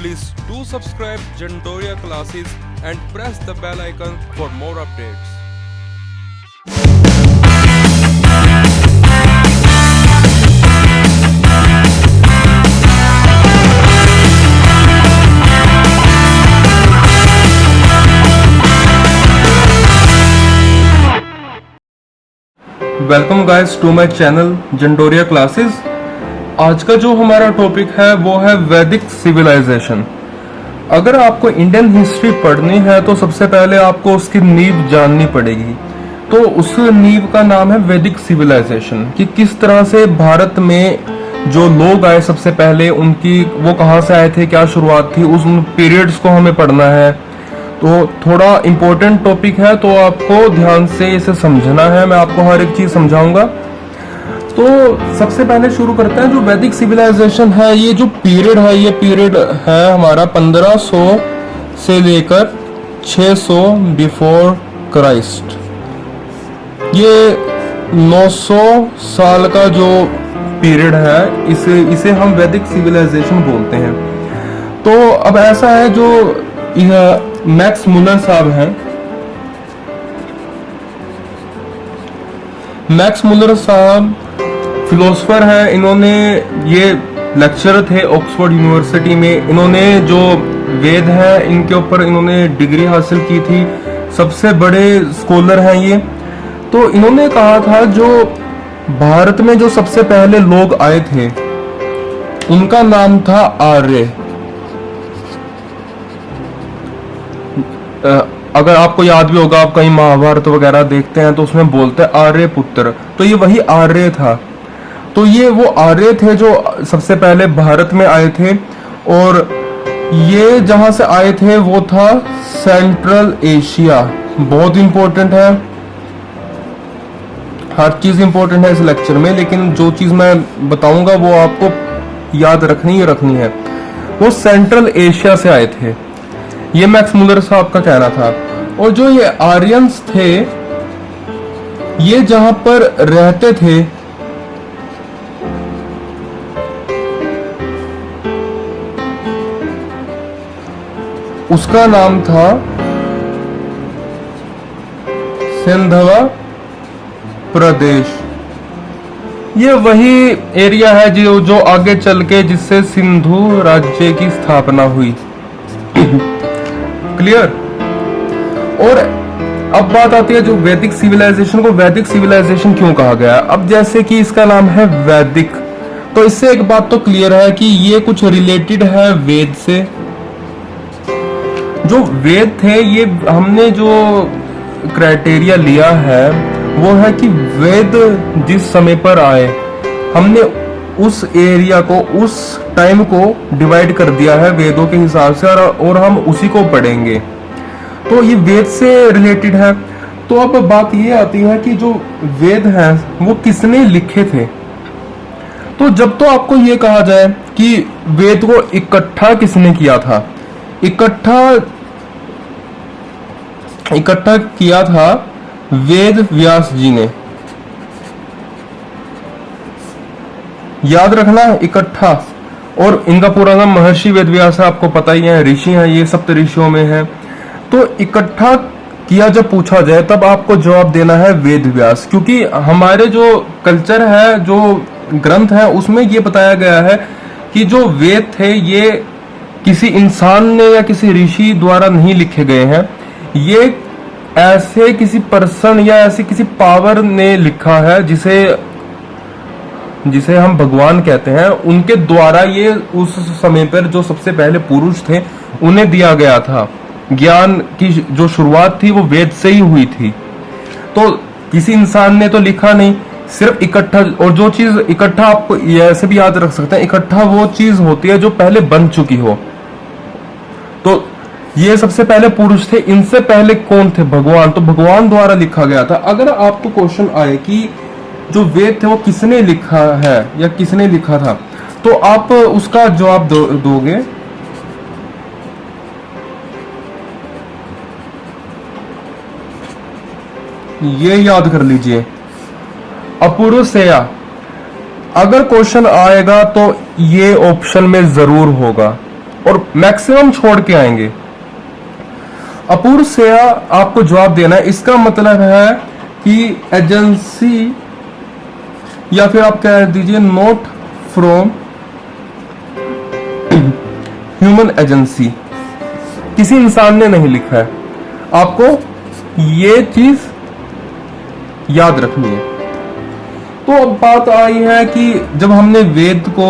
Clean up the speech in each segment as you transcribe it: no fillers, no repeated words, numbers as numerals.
Please do subscribe Jandoria Classes and press the bell icon for more updates. Welcome guys to my channel Jandoria classes. आज का जो हमारा topic है वो है वैदिक सिविलाइजेशन। अगर आपको इंडियन हिस्ट्री पढ़नी है तो सबसे पहले आपको उसकी नींव जाननी पड़ेगी। तो उस नींव का नाम है वैदिक सिविलाइजेशन, कि किस तरह से भारत में जो लोग आए सबसे पहले उनकी वो कहाँ से आए थे, क्या शुरुआत थी, उस पीरियड्स को हमें पढ़ना है। तो थोड़ा इम्पोर्टेंट टॉपिक है, तो आपको ध्यान से इसे समझना है। मैं आपको हर एक चीज समझाऊंगा। तो सबसे पहले शुरू करते हैं। जो वैदिक सिविलाइजेशन है, ये जो पीरियड है, ये पीरियड है हमारा 1500 से लेकर 600 बिफोर क्राइस्ट। ये 900 साल का जो पीरियड है, इसे हम वैदिक सिविलाइजेशन बोलते हैं। तो अब ऐसा है, जो मैक्स मुलर साहब हैं, मैक्स मुलर साहब फिलोसफर हैं। इन्होंने ये लेक्चरर थे ऑक्सफोर्ड यूनिवर्सिटी में। इन्होंने जो वेद है इनके ऊपर इन्होंने डिग्री हासिल की थी। सबसे बड़े स्कॉलर हैं ये। तो इन्होंने कहा था जो भारत में जो सबसे पहले लोग आए थे उनका नाम था आर्य। अगर आपको याद भी होगा, आप कहीं महाभारत वगैरह देखते हैं तो उसमें बोलते हैं आर्य पुत्र, तो ये वही आर्य था। तो ये वो आर्य थे जो सबसे पहले भारत में आए थे। और ये जहां से आए थे वो था सेंट्रल एशिया। बहुत इंपॉर्टेंट है, हर चीज इंपॉर्टेंट है इस लेक्चर में, लेकिन जो चीज मैं बताऊंगा वो आपको याद रखनी ही रखनी है। वो सेंट्रल एशिया से आए थे, ये मैक्स मुलर साहब का कहना था। और जो ये आर्यंस थे, ये जहां पर रहते थे उसका नाम था सिंधवा प्रदेश। ये वही एरिया है जो आगे चल के जिससे सिंधु राज्य की स्थापना हुई। क्लियर। और अब बात आती है जो वैदिक सिविलाइजेशन को वैदिक सिविलाइजेशन क्यों कहा गया। अब जैसे कि इसका नाम है वैदिक, तो इससे एक बात तो क्लियर है कि ये कुछ रिलेटेड है वेद से। जो वेद थे, ये हमने जो क्राइटेरिया लिया है वो है कि वेद जिस समय पर आए, हमने उस एरिया को, उस टाइम को डिवाइड कर दिया है वेदों के हिसाब से, और हम उसी को पढ़ेंगे। तो ये वेद से रिलेटेड है। तो अब बात ये आती है कि जो वेद हैं वो किसने लिखे थे। तो जब तो आपको ये कहा जाए कि वेद को इकट्ठा किसने किया था, इकट्ठा किया था वेद व्यास जी ने। याद रखना, इकट्ठा। और इनका पूरा नाम महर्षि वेद व्यास है, आपको पता ही है, ऋषि हैं ये, सप्त ऋषियों में है। तो इकट्ठा किया जब पूछा जाए तब आपको जवाब देना है वेद व्यास, क्योंकि हमारे जो कल्चर है, जो ग्रंथ है, उसमें ये बताया गया है कि जो वेद थे ये किसी इंसान ने या किसी ऋषि द्वारा नहीं लिखे गए हैं। ये ऐसे किसी पर्सन या ऐसी किसी पावर ने लिखा है जिसे हम भगवान कहते हैं, उनके द्वारा ये उस समय पर जो सबसे पहले पुरुष थे उन्हें दिया गया था। ज्ञान की जो शुरुआत थी वो वेद से ही हुई थी। तो किसी इंसान ने तो लिखा नहीं, सिर्फ इकट्ठा। और जो चीज इकट्ठा, आप ऐसे भी याद रख सकते हैं, इकट्ठा वो चीज होती है जो पहले बन चुकी हो। तो ये सबसे पहले पुरुष थे। इनसे पहले कौन थे? भगवान। तो भगवान द्वारा लिखा गया था। अगर आपको क्वेश्चन आए कि जो वेद थे वो किसने लिखा है या किसने लिखा था, तो आप उसका जवाब दोगे ये याद कर लीजिए, अपुरुषेया। अगर क्वेश्चन आएगा तो ये ऑप्शन में जरूर होगा। और मैक्सिमम छोड़ के आएंगे। अपूर्व से आपको जवाब देना है, इसका मतलब है कि एजेंसी या फिर आप कह दीजिए नोट फ्रॉम ह्यूमन एजेंसी, किसी इंसान ने नहीं लिखा है। आपको ये चीज याद रखनी है। तो अब बात आई है कि जब हमने वेद को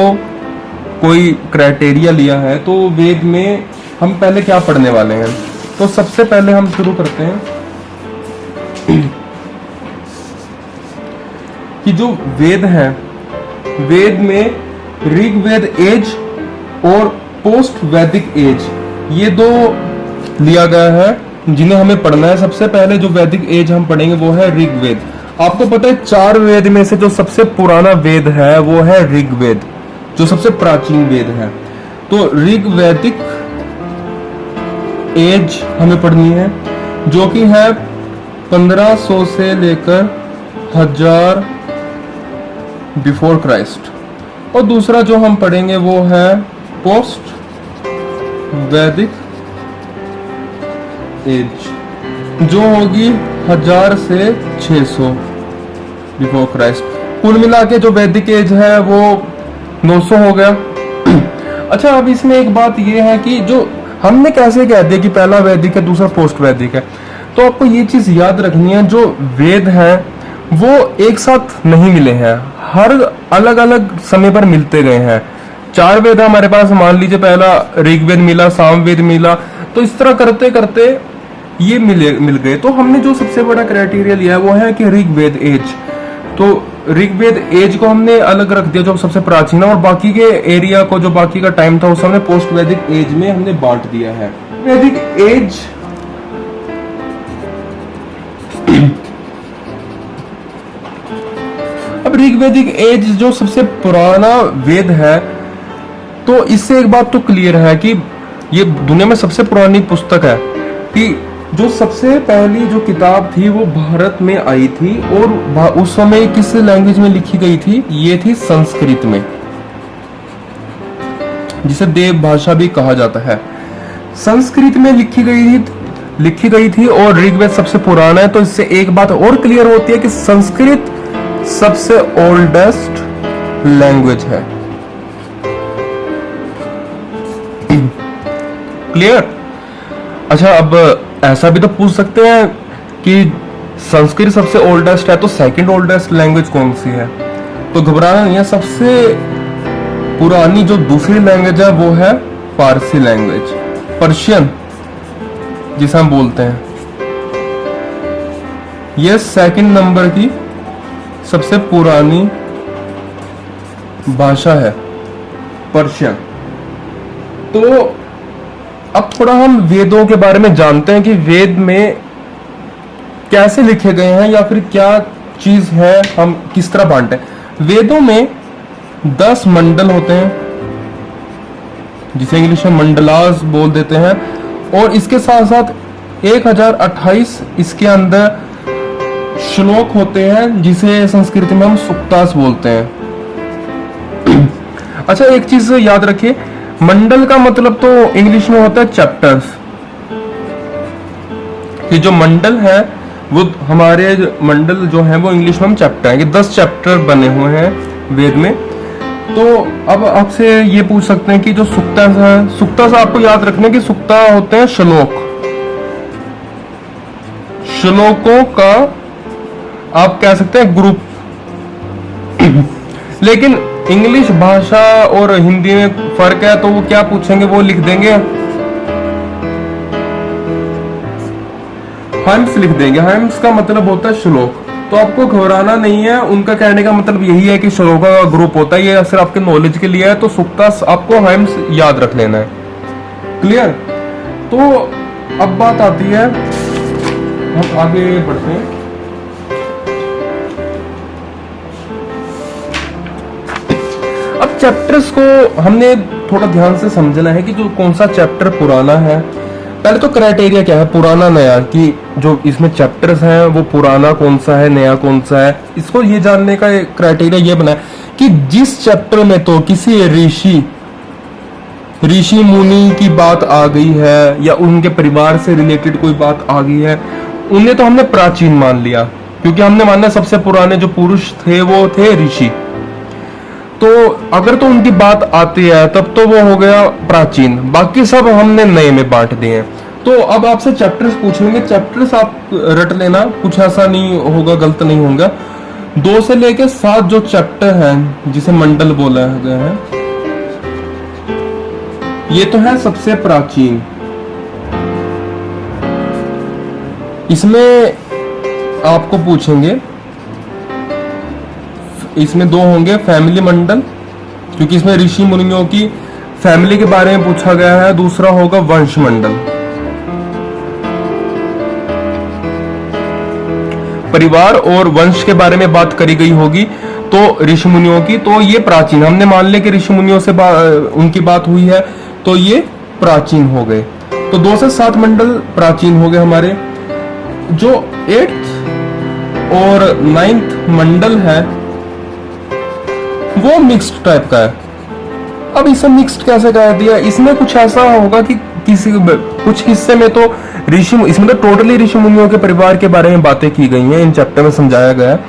कोई क्राइटेरिया लिया है तो वेद में हम पहले क्या पढ़ने वाले हैं। तो सबसे पहले हम शुरू करते हैं कि जो वेद है, वेद में ऋग्वेद एज और पोस्ट वैदिक एज, ये दो लिया गया है जिन्हें हमें पढ़ना है। सबसे पहले जो वैदिक एज हम पढ़ेंगे वो है ऋग्वेद। आपको पता है 4 वेद में से जो सबसे पुराना वेद है वो है ऋग्वेद, जो सबसे प्राचीन वेद है। तो ऋग्वैदिक एज हमें पढ़नी है, जो कि है 1500 से लेकर 1000 बिफोर क्राइस्ट। और दूसरा जो हम पढ़ेंगे वो है पोस्ट वैदिक एज, जो होगी 1000 से 600 बिफोर क्राइस्ट। कुल मिला के जो वैदिक एज है वो 900 हो गया। अच्छा, अब इसमें एक बात ये है कि जो हमने कैसे कह दिया कि पहला वैदिक है दूसरा पोस्ट वैदिक है, तो आपको ये चीज याद रखनी है, जो वेद है वो एक साथ नहीं मिले हैं, हर अलग अलग समय पर मिलते गए हैं। 4 वेद हमारे पास, मान लीजिए पहला ऋग्वेद मिला, सामवेद मिला, तो इस तरह करते करते ये मिल गए। तो हमने जो सबसे बड़ा क्राइटेरिया लिया है वो है कि ऋग्वेद एज। तो ऋग्वेद एज को हमने अलग रख दिया जो सबसे प्राचीन है, और बाकी के एरिया को, जो बाकी का टाइम था उसे हमने पोस्ट वैदिक एज में हमने बांट दिया है। वैदिक एज अब ऋग्वैदिक एज जो सबसे पुराना वेद है, तो इससे एक बात तो क्लियर है कि ये दुनिया में सबसे पुरानी पुस्तक है, कि जो सबसे पहली जो किताब थी वो भारत में आई थी, और उस समय किस लैंग्वेज में लिखी गई थी, ये थी संस्कृत में, जिसे देव भाषा भी कहा जाता है। संस्कृत में लिखी गई थी और ऋग्वेद सबसे पुराना है। तो इससे एक बात और क्लियर होती है कि संस्कृत सबसे ओल्डेस्ट लैंग्वेज है। क्लियर? अच्छा, अब ऐसा भी तो पूछ सकते हैं कि संस्कृत सबसे ओल्डेस्ट है तो सेकंड ओल्डेस्ट लैंग्वेज कौन सी है? तो घबराना नहीं है, सबसे पुरानी जो दूसरी लैंग्वेज है वो है फारसी लैंग्वेज, पर्शियन जिसे हम बोलते हैं। यह सेकंड नंबर की सबसे पुरानी भाषा है, पर्शियन। तो अब थोड़ा हम वेदों के बारे में जानते हैं कि वेद में कैसे लिखे गए हैं या फिर क्या चीज है, हम किस तरह बांटे। वेदों में 10 मंडल होते हैं, जिसे इंग्लिश में मंडलास बोल देते हैं, और इसके साथ साथ 1028 इसके अंदर श्लोक होते हैं, जिसे संस्कृत में हम सुक्तास बोलते हैं। अच्छा, एक चीज याद रखिए, मंडल का मतलब तो इंग्लिश में होता है चैप्टर्स। ये जो मंडल है वो हमारे मंडल जो है वो इंग्लिश में हम चैप्टर है। 10 चैप्टर बने हुए हैं वेद में। तो अब आपसे ये पूछ सकते हैं कि जो सुक्ता है, सुक्ता से आपको याद रखना कि सुक्ता होते हैं श्लोक। श्लोकों का आप कह सकते हैं ग्रुप। लेकिन इंग्लिश भाषा और हिंदी में फर्क है, तो वो क्या पूछेंगे, वो लिख देंगे हंस लिख देंगे। हंस का मतलब होता है श्लोक। तो आपको घबराना नहीं है, उनका कहने का मतलब यही है कि श्लोक का ग्रुप होता है। ये सिर्फ आपके नॉलेज के लिए है, तो सुक्ता आपको हंस याद रख लेना है। क्लियर? तो अब बात आती है, हम आगे बढ़ते हैं। अब चैप्टर्स को हमने थोड़ा ध्यान से समझना है कि जो कौन सा चैप्टर पुराना है। पहले तो क्राइटेरिया क्या है, पुराना नया, कि जो इसमें चैप्टर्स हैं वो पुराना कौन सा है, नया कौन सा है। इसको ये जानने का क्राइटेरिया ये बना है कि जिस चैप्टर में तो किसी ऋषि ऋषि मुनि की बात आ गई है या उनके परिवार से रिलेटेड कोई बात आ गई है, उन्हें तो हमने प्राचीन मान लिया, क्योंकि हमने माना सबसे पुराने जो पुरुष थे वो थे ऋषि। तो अगर तो उनकी बात आती है तब तो वो हो गया प्राचीन, बाकी सब हमने नए में बांट दिए हैं। तो अब आपसे चैप्टर्स पूछ लेंगे, चैप्टर्स आप रट लेना, कुछ ऐसा नहीं होगा, गलत नहीं होगा। 2 से लेके 7 जो चैप्टर हैं जिसे मंडल बोला गया है, ये तो है सबसे प्राचीन। इसमें आपको पूछेंगे, इसमें 2 होंगे फैमिली मंडल, क्योंकि इसमें ऋषि मुनियों की फैमिली के बारे में पूछा गया है। दूसरा होगा वंश मंडल, परिवार और वंश के बारे में बात करी गई होगी तो ऋषि मुनियों की, तो ये प्राचीन। हमने मान लिया कि ऋषि मुनियों से उनकी बात हुई है तो ये प्राचीन हो गए। तो 2 से 7 मंडल प्राचीन हो गए हमारे। जो 8th और 9th मंडल है वो मिक्स्ड टाइप का है। अब इसे मिक्स्ड कैसे कर दिया, इसमें कुछ ऐसा होगा कि किसी कुछ हिस्से में तो इसमें तो टोटली ऋषि मुनियों के परिवार के बारे में बातें की गई हैं, इन चैप्टर में समझाया गया है।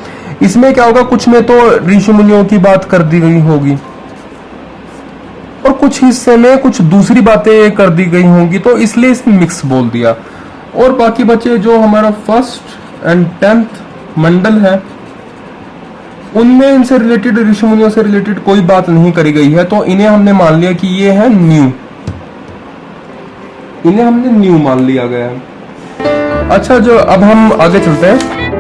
इसमें क्या होगा, कुछ में तो ऋषि मुनियों की बात कर दी गई होगी और कुछ हिस्से में कुछ दूसरी बातें कर दी गई होंगी, तो इसलिए इसे मिक्स बोल दिया। और बाकी बचे जो हमारा 1st and 10th मंडल है, उनमें इनसे रिलेटेड ऋषि मुनियों से रिलेटेड कोई बात नहीं करी गई है, तो इन्हें हमने मान लिया कि ये है न्यू, इन्हें हमने न्यू मान लिया गया है। अच्छा, जो अब हम आगे चलते हैं,